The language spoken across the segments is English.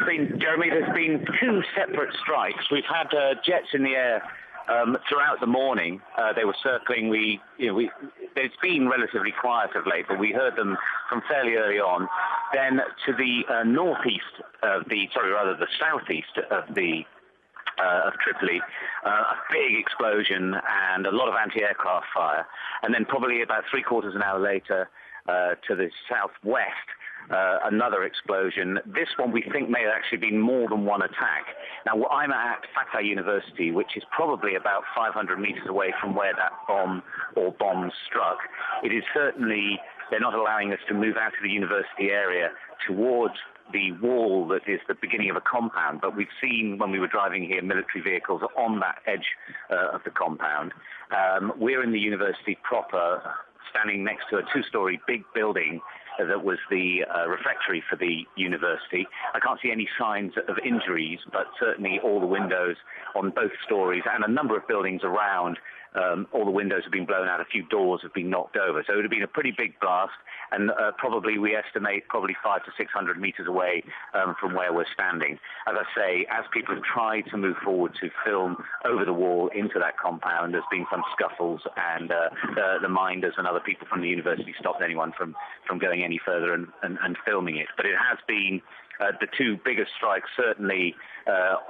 Jeremy, there's been two separate strikes. We've had jets in the air throughout the morning. They were circling. It's been relatively quiet of late, but we heard them from fairly early on. Then to the the southeast of Tripoli, a big explosion and a lot of anti-aircraft fire. And then probably about three-quarters of an hour later, to the southwest, another explosion. This one we think may have actually been more than one attack. Now, I'm at Fatah University, which is probably about 500 meters away from where that bomb or bombs struck. It is certainly, they're not allowing us to move out of the university area towards the wall that is the beginning of a compound, but we've seen when we were driving here military vehicles on that edge of the compound. We're in the university proper, standing next to a two-story big building that was the refectory for the university. I can't see any signs of injuries, but certainly all the windows on both stories and a number of buildings around, all the windows have been blown out, a few doors have been knocked over. So it would have been a pretty big blast, and probably, we estimate, 500 to 600 meters away from where we're standing. As I say, as people have tried to move forward to film over the wall into that compound, there's been some scuffles, and the minders and other people from the university stopped anyone from going any further and filming it. But it has been the two biggest strikes, certainly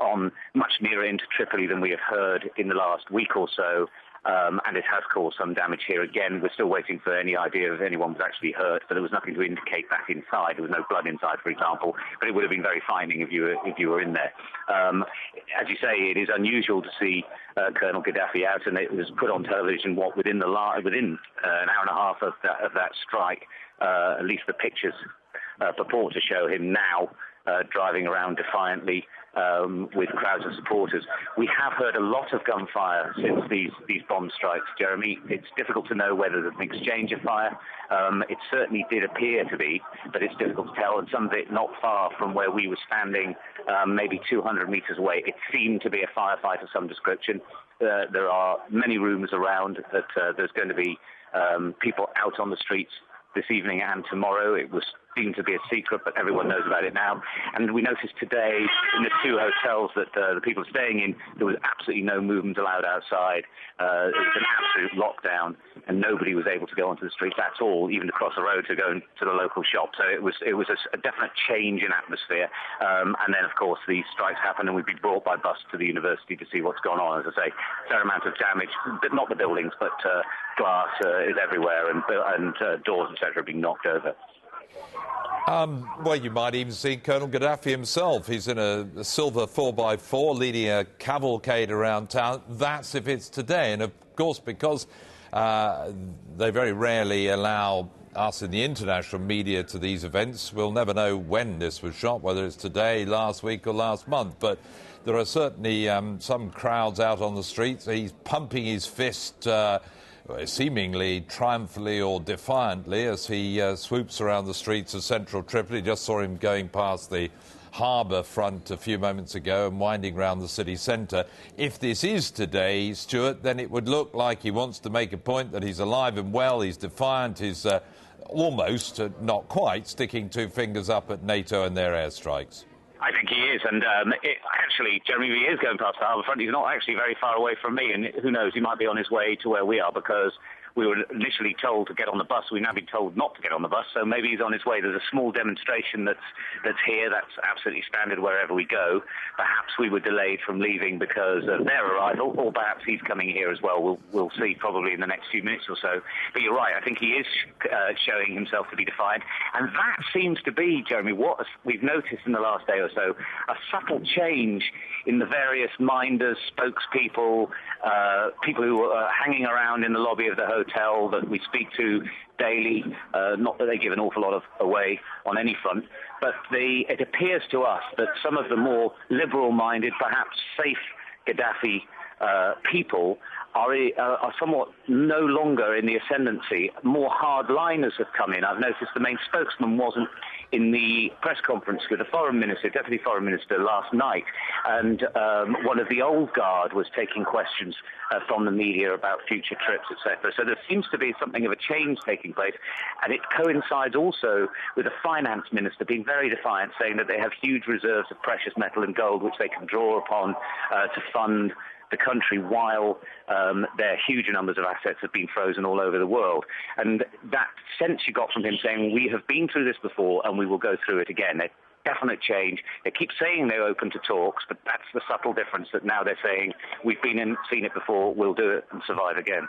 on much nearer into Tripoli than we have heard in the last week or so. And it has caused some damage here. Again, we're still waiting for any idea if anyone was actually hurt, but there was nothing to indicate that inside. There was no blood inside, for example, but it would have been very frightening if you were in there. As you say, it is unusual to see Colonel Gaddafi out, and it was put on television within an hour and a half of that strike. At least the pictures purport to show him now driving around defiantly with crowds of supporters. We have heard a lot of gunfire since these bomb strikes, Jeremy. It's difficult to know whether there's an exchange of fire. It certainly did appear to be, but it's difficult to tell, and some of it not far from where we were standing, maybe 200 meters away. It seemed to be a firefight of some description. There are many rumours around that there's going to be people out on the streets this evening and tomorrow. It was seemed to be a secret, but everyone knows about it now. And we noticed today in the two hotels that the people are staying in, there was absolutely no movement allowed outside. It was an absolute lockdown, and nobody was able to go onto the streets at all, even across the road to go to the local shop. So it was a definite change in atmosphere. And then, of course, these strikes happened, and we've been brought by bus to the university to see what's going on. As I say, fair amount of damage, but not the buildings, but glass is everywhere, and doors, etc., being knocked over. Well, you might even see Colonel Gaddafi himself. He's in a silver 4x4 leading a cavalcade around town. That's if it's today. And, of course, because they very rarely allow us in the international media to these events, we'll never know when this was shot, whether it's today, last week or last month. But there are certainly some crowds out on the streets. He's pumping his fist seemingly triumphantly or defiantly as he swoops around the streets of central Tripoli. Just saw him going past the harbour front a few moments ago and winding round the city centre. If this is today, Stuart, then it would look like he wants to make a point that he's alive and well, he's defiant, he's almost, not quite, sticking two fingers up at NATO and their airstrikes. I think he is, and actually, Jeremy, he is going past the harbour front. He's not actually very far away from me, and who knows, he might be on his way to where we are, because we were initially told to get on the bus. We've now been told not to get on the bus, so maybe he's on his way. There's a small demonstration that's here. That's absolutely standard wherever we go. Perhaps we were delayed from leaving because of their arrival, or perhaps he's coming here as well. We'll see probably in the next few minutes or so. But you're right, I think he is showing himself to be defiant. And that seems to be, Jeremy, what we've noticed in the last day or so, a subtle change in the various minders, spokespeople, people who are hanging around in the lobby of the hotel that we speak to daily. Not that they give an awful lot away on any front, but it appears to us that some of the more liberal-minded, perhaps safe Gaddafi people are somewhat no longer in the ascendancy. More hardliners have come in. I've noticed the main spokesman wasn't in the press conference with the foreign minister, deputy foreign minister, last night, and one of the old guard was taking questions from the media about future trips, etc. So there seems to be something of a change taking place, and it coincides also with the finance minister being very defiant, saying that they have huge reserves of precious metal and gold which they can draw upon to fund the country while their huge numbers of assets have been frozen all over the world. And that sense you got from him saying, we have been through this before and we will go through it again. A definite change. They keep saying they're open to talks, but that's the subtle difference, that now they're saying, we've been and seen it before, we'll do it and survive again.